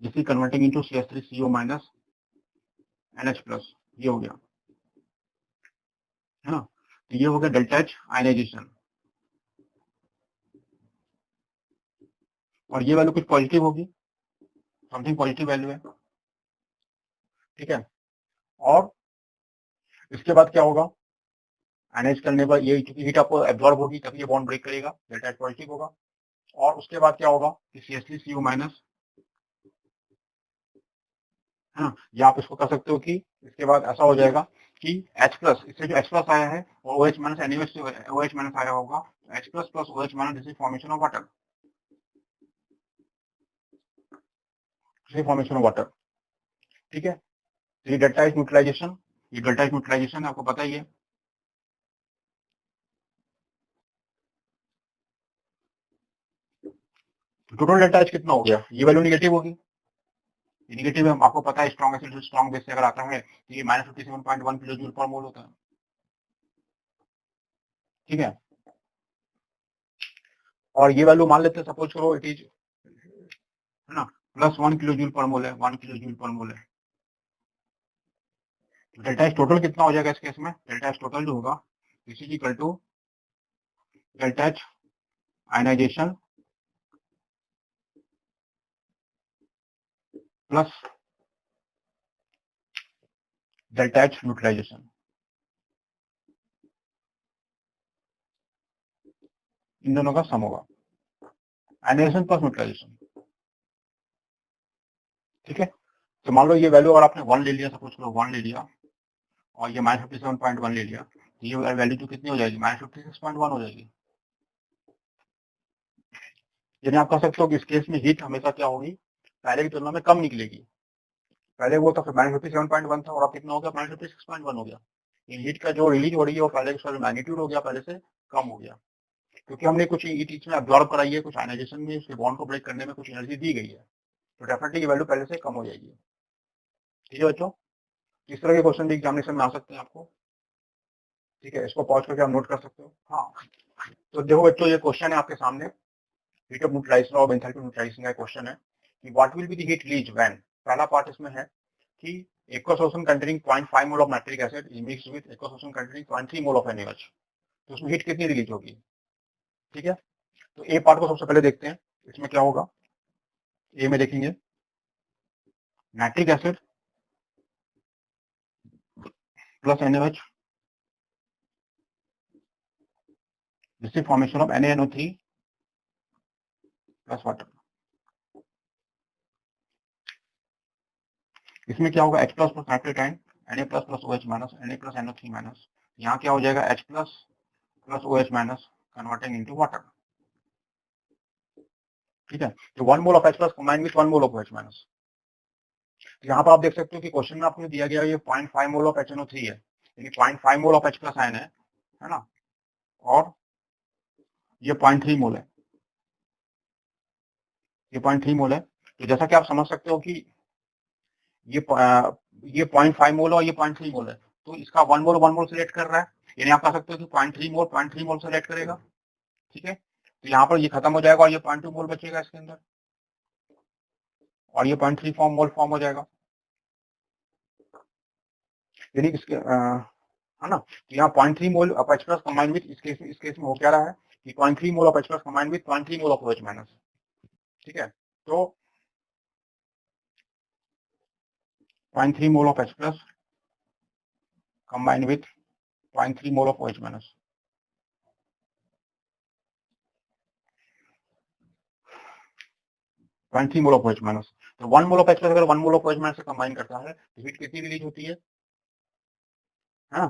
this is converting into CH3CO minus NH plus, ये हो गया, है ना। तो ये हो गया डेल्टा H आयनाइजेशन, और ये वैल्यू कुछ पॉजिटिव होगी, समथिंग पॉजिटिव वैल्यू है, ठीक है। और इसके बाद क्या होगा, आयनाइज करने पर ये हीट आपको एब्जॉर्ब होगी तभी ये बॉन्ड ब्रेक करेगा, डेल्टा H पॉजिटिव होगा। और उसके बाद क्या होगा कि CH3CO माइनस, है ना, या आप इसको कर सकते हो कि इसके बाद ऐसा हो जाएगा कि H प्लस, इससे जो H प्लस आया है और OH माइनस NaOH से OH माइनस आया होगा, H plus plus OH minus, this is formation of water, this is formation of water, ठीक है। तो ये डेल्टा H न्यूट्रलाइजेशन, ये डेल्टा H न्यूट्रलाइजेशन आपको पता ही है। टोटल डेल्टा H कितना हो गया, ये वैल्यू निगेटिव होगी, नेगेटिव है, आपको पता है स्ट्रॉन्ग एसिड स्ट्रॉन्ग बेस से अगर आता है तो ये -57.1 किलो जूल पर मोल होता है, ठीक है। और ये वैल्यू मान लेते हैं, सपोज करो इट इज, है ना, +1 किलो जूल पर मोल है, 1 किलो जूल पर मोल है। डेल्टा एच टोटल कितना हो जाएगा इस केस में, डेल्टा एच टोटल जो होगा is equal to delta H ionisation plus delta H neutralisation, इन दोनों का सम होगा, आयनाइजेशन प्लस न्यूट्रलाइजेशन, ठीक है। तो मान लो ये वैल्यू अगर आपने 1 ले लिया, सपोज करो 1 ले लिया और ये -57.1 ले लिया, तो ये वैल्यू तो कितनी हो जाएगी, -56.1 हो जाएगी। यानी आप कह सकते हो कि इस केस में हीट हमेशा क्या होगी, पहले की तुलना में कम निकलेगी, पहले वो तो -57.1 था और अब कितना हो गया, -56.1 हो गया। हीट का जो रिलीज हो रही है वो पहले का मैग्नीट्यूड हो गया, पहले से कम हो गया, क्योंकि हमने कुछ हीट इसमें अब्जॉर्ब कराई है, कुछ आयनाइजेशन में उसके बॉन्ड को ब्रेक करने में कुछ एनर्जी दी गई है, तो डेफिनेटली ये वैल्यू पहले से कम हो जाएगी, ठीक है बच्चों। इस तरह के क्वेश्चन भी एग्जामिनेशन में आ सकते हैं आपको, ठीक है। इसको पॉज करके आप नोट कर सकते हो। हाँ, तो देखो बच्चों, ये क्वेश्चन है आपके सामने, हीट ऑफ न्यूट्रलाइजेशन और एंथैल्पी न्यूट्रलाइजेशन का क्वेश्चन है कि what will be the heat release when, पहला पार्ट इसमें है कि aqua solution containing 0.5 mole of nitric acid is mixed with aqua solution containing 0.3 mole of NaOH, तो उसमें हीट कितनी रिलीज होगी, ठीक है। तो ए पार्ट को सबसे पहले देखते हैं, इसमें क्या होगा, ए में देखेंगे nitric acid plus NaOH, this is formation of NaNO3 plus water. इसमें क्या होगा, H plus plus nitrate ion, Na plus plus OH minus, Na plus NO3 minus, यहाँ क्या हो जाएगा H plus plus OH minus converting into water, ठीक है। तो 1 mole of H plus combine with 1 mole of OH minus, यहाँ पर आप देख सकते हो कि क्वेश्चन में आपको दिया गया ये 0.5 मोल ऑफ HNO3 है, यानी 0.5 मोल ऑफ H प्लस आयन है ना, और ये 0.3 मोल है, ये 0.3 मोल है। तो जैसा कि आप समझ सकते हो कि ये 0.5 मोल और ये 0.3 मोल है, तो इसका 1 मोल सिलेक्ट कर रहा है, यानी आप कह सकते हो कि 0.3 मोल सिलेक्ट करेगा, ठीक है। तो यहाँ पर ये खत्म हो जाएगा और ये 0.2 मोल बचेगा इसके अंदर, और ये 0.3 मोल फॉर्म हो जाएगा, यानी इसके है ना। तो यहाँ 0.3 मोल of H plus combine with, इस केस में हो क्या रहा है कि 0.3 मोल of H plus combine with 0.3 mole of OH minus, ठीक है। तो 0.3 मोल of H plus combine with 0.3 mole of OH minus, 0.3 mole of OH minus. तो 1 मोल ऑफ H प्लस अगर 1 मोल ऑफ OH माइनस से कंबाइन करता है तो heat कितनी रिलीज होती है ना,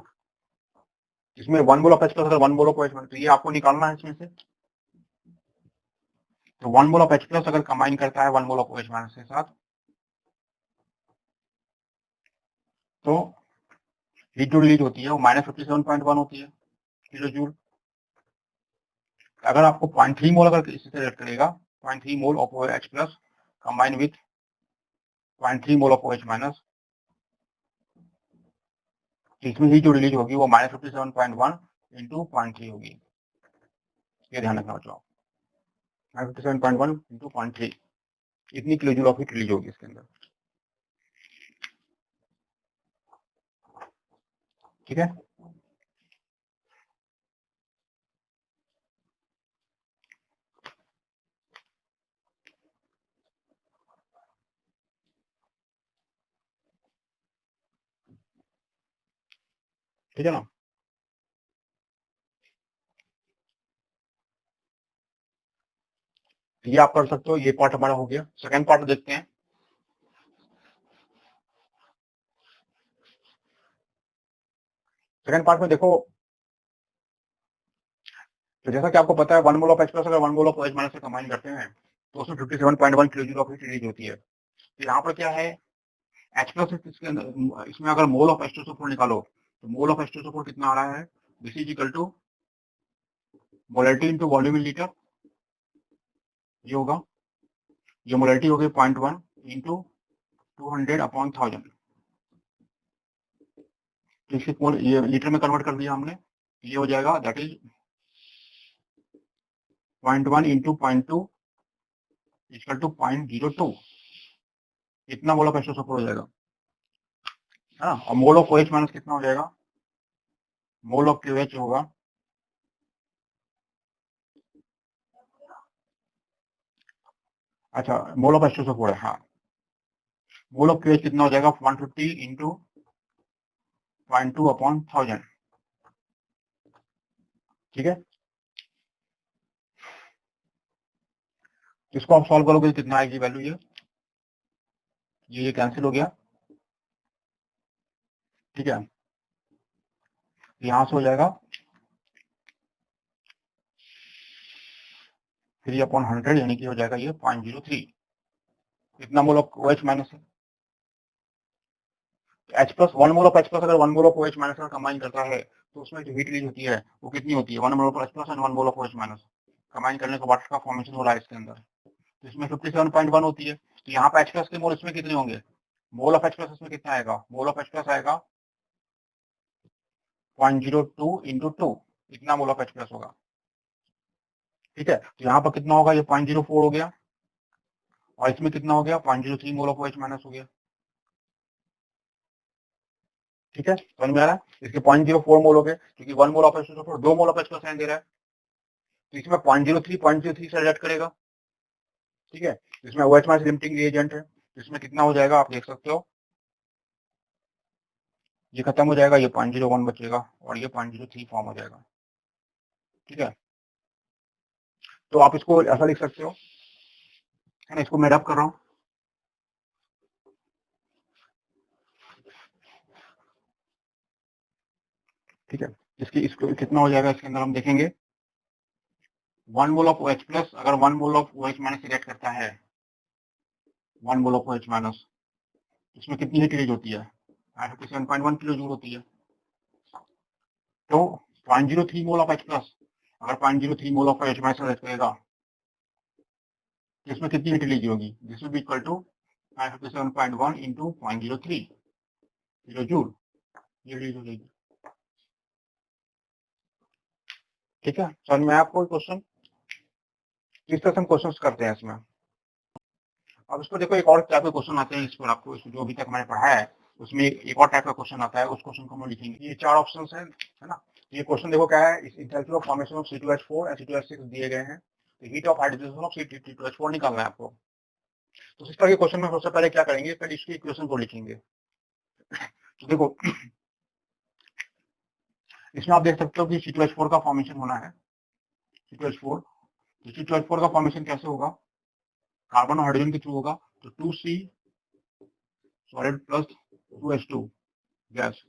इसमें 1 मोल ऑफ H प्लस अगर 1 मोल ऑफ OH माइनस, तो ये आपको निकालना है इसमें से। तो 1 मोल ऑफ H प्लस अगर कंबाइन करता है 1 मोल ऑफ OH माइनस के साथ, तो हीट जो रिलीज होती है वो -57.1 होती है किलो जूल। अगर आपको 0.3 मोल अगर इससे सेलेक्ट करेगा, 0.3 मोल of OH plus combine with 0.3 mole of OH minus, इसमें हीट जो रिलीज होगी वो -57.1 इंटू 0.3 होगी, ये ध्यान रखना बच्चों, -57.1 इंटू 0.3, इतनी किलोजूल ऑफ हीट रिलीज होगी इसके अंदर। ठीक है, ठीक है ना। ये आप कर सकते हो, ये पार्ट हमारा हो गया। सेकंड पार्ट देखते हैं। सेकंड पार्ट में देखो, तो जैसा कि आपको पता है 1 मोल ऑफ H प्लस अगर 1 मोल ऑफ OH माइनस से कंबाइन करते हैं तो उसमें 57.1 किलोजूल ऑफ हीट रिलीज होती है। तो यहाँ पर क्या है, H प्लस इसके अंदर, इसमें अगर मोल ऑफ H2SO4 निकालो तो मोल ऑफ H2SO4 कितना आ रहा है, this is equal to molarity into volume in litre, ये होगा, ये मोलैरिटी हो गई 0.1 इंटू 200 अपॉन 1000। तो इसके ये लीटर में कन्वर्ट कर दिया हमने, ये हो जाएगा that is 0.1 into 0.2 equal to 0.02। इतना मोल ऑफ H2SO4 हो जाएगा, है ना। और मोल ऑफ OH माइनस कितना हो जाएगा, मोल ऑफ QH होगा, अच्छा मोल ऑफ H2SO4 है, हाँ, मोल ऑफ QH कितना हो जाएगा 150 इंटू 0.2 अपॉन 1000। ठीक है, इसको आप सॉल्व करोगे तो कितना आएगी वैल्यू, ये कैंसिल हो गया। ठीक है, यहां से हो जाएगा 3 अपॉन 100 यानी कि हो जाएगा ये 0.03। इतना मोल ऑफ OH माइनस है। H plus 1 mole of H plus अगर 1 मोल ऑफ OH माइनस का कंबाइन करता है तो उसमें जो हीट रिलीज होती है वो कितनी होती है, 1 mole of H plus and 1 mole of OH minus combine करने के वाटर का फॉर्मेशन हो रहा है इसके अंदर, तो इसमें 57.1 होती है। तो यहाँ पे H प्लस के मोल इसमें कितने होंगे, मोल ऑफ H प्लस इसमें कितना आएगा, मोल ऑफ H प्लस आएगा 0.02 इंटू 2, इतना मोल ऑफ H प्लस होगा। ठीक है, तो यहाँ पर कितना होगा, ये 0.04 हो गया, और इसमें कितना हो गया 0.03 मोल ऑफ OH माइनस हो गया। ठीक है, समझ में आ रहा है, इसके 0.04 मोल हो गए क्योंकि 1 mole of H2SO4 2 mole of H plus दे रहा है, तो इसमें 0.03 से रिलेट करेगा। ठीक है, इसमें OH माइनस लिमिटिंग रिएजेंट है, इसमें कितना हो जाएगा आप देख सकते हो, ये खत्म हो जाएगा, ये 0.01 बचेगा और ये 0.03 फॉर्म हो जाएगा। ठीक है, तो आप इसको ऐसा लिख सकते हो, है ना, इसको मैं रब कर रहा हूँ। ठीक है, इसकी इसको कितना हो जाएगा, इसके अंदर हम देखेंगे 1 मोल ऑफ OH प्लस अगर 1 mole of OH minus react करता है, 1 मोल ऑफ OH माइनस, इसमें कितनी हीट रिलीज होती है, 57.1 किलो जूल होती है। तो 0.03 मोल ऑफ H प्लस अगर 0.03 mole of OH minus react करेगा तो इसमें कितनी हीट रिलीज होगी, this will be equal to 57.1 into 0.03 kilo joule, ये रिलीज हो जाएगी। ठीक है, समझ में आपको क्वेश्चन, इस तरह से हम क्वेश्चन करते हैं इसमें। अब इसको देखो, एक और टाइप के क्वेश्चन आते हैं इस पर, आपको जो अभी तक मैंने पढ़ा है उसमें एक और टाइप का क्वेश्चन आता है, उस क्वेश्चन को हम लिखेंगे। ये 4 ऑप्शन है ना। ये क्वेश्चन देखो क्या है, enthalpy of formation of C2H4 and C2H6 दिए गए हैं, तो heat of hydrogen of C2H4 निकालना है आपको। तो इस तरह के क्वेश्चन में सबसे पहले क्या करेंगे, पहले इसकी इक्वेशन को लिखेंगे। तो देखो इसमें आप देख सकते हो कि C2H4 का फॉर्मेशन होना है, C2H4, तो C2H4 का फॉर्मेशन कैसे होगा, कार्बन और हाइड्रोजन के थ्रू होगा, तो 2C solid plus 2H2 gas,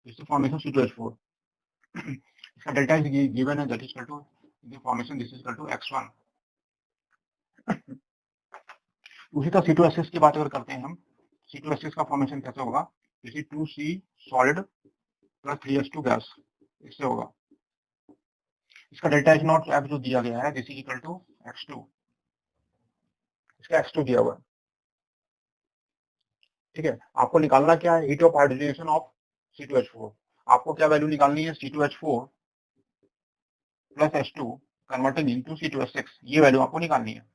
इससे फॉर्मेशन C2H4। इसका डेल्टा इज गिवन है, that is equal to the formation, this is equal to x1। उसी तरह C2H6 की बात अगर करते हैं हम, C2H6 का फॉर्मेशन कैसे होगा, जैसे 2C solid plus 3H2 gas, इससे होगा। इसका डेल्टा H नॉट F जो दिया गया है, this is equal to x2, इसका x2 दिया हुआ है। ठीक है, आपको निकालना क्या है, heat of hydrogenation of C2H4, आपको क्या वैल्यू निकालनी है, C2H4 plus H2 converting into C2H6, ये वैल्यू आपको निकालनी है।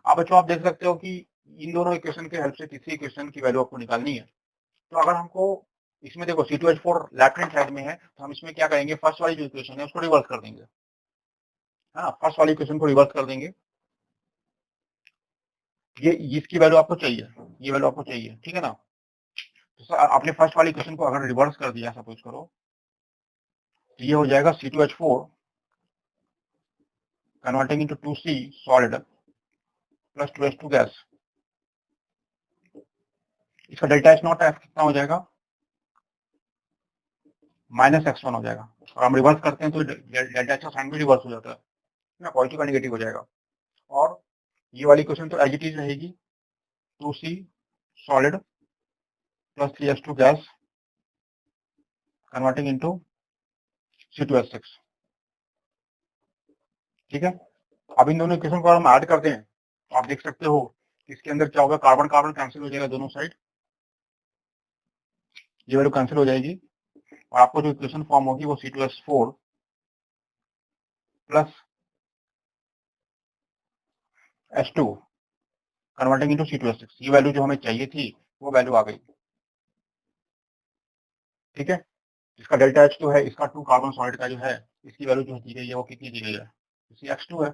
अब बच्चों आप देख सकते हो कि इन दोनों इक्वेशन के हेल्प से तीसरी इक्वेशन की वैल्यू आपको निकालनी है। तो अगर हमको इसमें देखो C2H4 लेफ्ट हैंड साइड में है, तो हम इसमें क्या करेंगे, फर्स्ट वाली जो इक्वेशन है उसको रिवर्स कर देंगे, है ना, फर्स्ट वाली इक्वेशन को रिवर्स कर देंगे। ये इसकी वैल्यू आपको चाहिए, ये वैल्यू आपको चाहिए, ठीक है ना। तो आपने फर्स्ट वाली इक्वेशन को अगर रिवर्स कर दिया, सपोज करो, तो ये हो जाएगा C2H4 converting into 2C solid plus 2H2 gas. इसका डेल्टा H नॉट कितना हो जाएगा, -x1 हो जाएगा। और हम रिवर्स करते हैं तो डेल्टा H का साइन भी रिवर्स हो जाता है ना, पॉजिटिव का नेगेटिव हो जाएगा। और ये वाली क्वेश्चन तो एज इट इज रहेगी, 2C solid plus 3H2 gas converting into C2H6, ठीक है। अब इन दोनों इक्वेशन को हम ऐड करते हैं तो आप देख सकते हो इसके अंदर क्या होगा, कार्बन कार्बन कैंसिल हो जाएगा दोनों साइड, ये वैल्यू कैंसिल हो जाएगी और आपको जो इक्वेशन फॉर्म होगी वो C2H4 plus H2 converting into C2H6, ये वैल्यू जो हमें चाहिए थी वो वैल्यू आ गई, ठीक है। इसका डेल्टा H जो है, इसका 2 कार्बन सॉलिड का जो है, इसकी वैल्यू जो दी गई है वो कितनी दी गई है, इसी X2 है,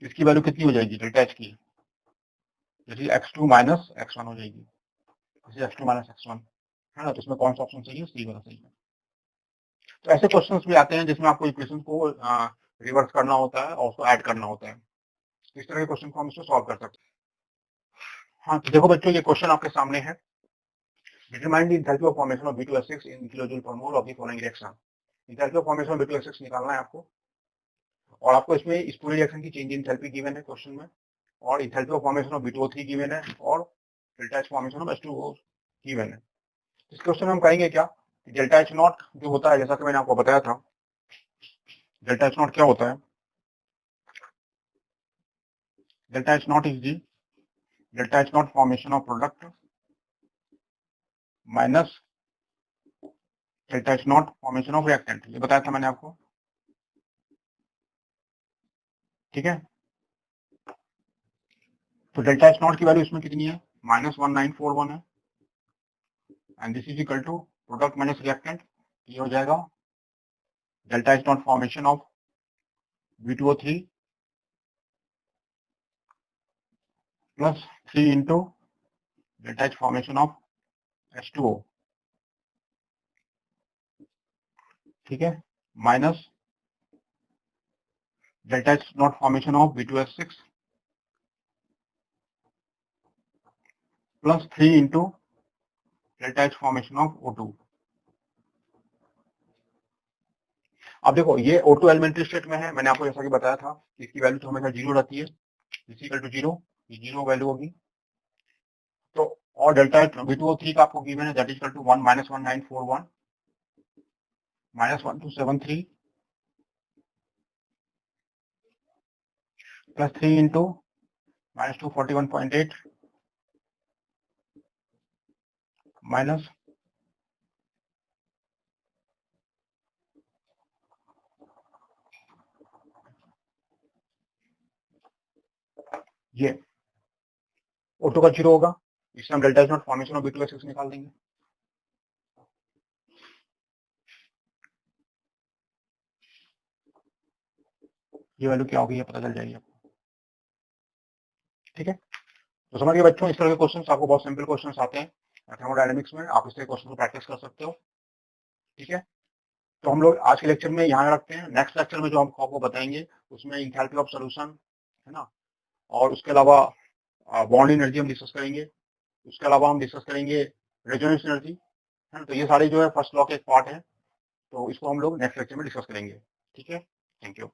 इसकी वैल्यू कितनी हो जाएगी डेल्टा H की, जैसे X2 माइनस X1 हो जाएगी, जैसे X2 माइनस X1, है ना। तो इसमें कौन सा ऑप्शन सही है, सी वाला सही है। तो ऐसे क्वेश्चंस भी आते हैं जिसमें आपको इक्वेशन को रिवर्स करना होता है और उसको ऐड करना होता है, तो इस तरह के क्वेश्चन को हम इसको सॉल्व कर सकते हैं। हाँ, तो देखो बच्चों, ये क्वेश्चन आपके सामने है, determine the enthalpy of formation of B2H6 in kilojoule per mole of the following reaction. Enthalpy of formation of B2H6 निकालना है आपको, और आपको इसमें इस पूरे रिएक्शन की चेंज इन एंथैल्पी गिवन है क्वेश्चन में, और enthalpy of formation of B2O3 given है, और delta H formation of H2O given है। इस क्वेश्चन में हम करेंगे क्या, डेल्टा H नॉट जो होता है, जैसा कि मैंने आपको बताया था, डेल्टा H नॉट क्या होता है, delta H not is the delta H not formation of product minus delta H not formation of reactant, ये बताया था मैंने आपको, ठीक है। तो डेल्टा H नॉट की वैल्यू इसमें कितनी है, -1941 है, and this is equal to product minus reactant, ये हो जाएगा delta H not formation of B2O3 प्लस 3 into delta H formation of H2O, ठीक है, minus delta H not formation of B2H6 plus 3 into delta H formation of O2। अब देखो, ये O2 elementary state में है, मैंने आपको जैसा कि बताया था इसकी वैल्यू तो हमेशा 0 रहती है, इक्वल टू 0, ये 0 वैल्यू होगी। तो और डेल्टा B2O3 का आपको गिवन है, that is equal to 1 -1941 -1273 plus 3 into -241.8 minus ये O2 का 0 होगा, इससे हम delta H not formation of B2H6 निकाल देंगे। ये वैल्यू क्या होगी ये पता चल जाएगी आपको, ठीक है। तो समझ गए बच्चों, इस तरह के क्वेश्चन आपको बहुत सिंपल क्वेश्चन आते हैं थर्मोडायनेमिक्स में, आप इस तरह क्वेश्चन को प्रैक्टिस कर सकते हो, ठीक है। तो हम लोग आज के लेक्चर में यहाँ रखते हैं, नेक्स्ट लेक्चर में जो हम आपको बताएंगे उसमें इंथैल्पी ऑफ सॉल्यूशन, है ना, और उसके अलावा बॉन्ड एनर्जी हम डिस्कस करेंगे, उसके अलावा हम डिस्कस करेंगे रेजोनेंस एनर्जी, है ना। तो ये सारे जो है फर्स्ट लॉ के एक पार्ट है, तो इसको हम लोग नेक्स्ट लेक्चर में डिस्कस करेंगे, ठीक है। Thank you.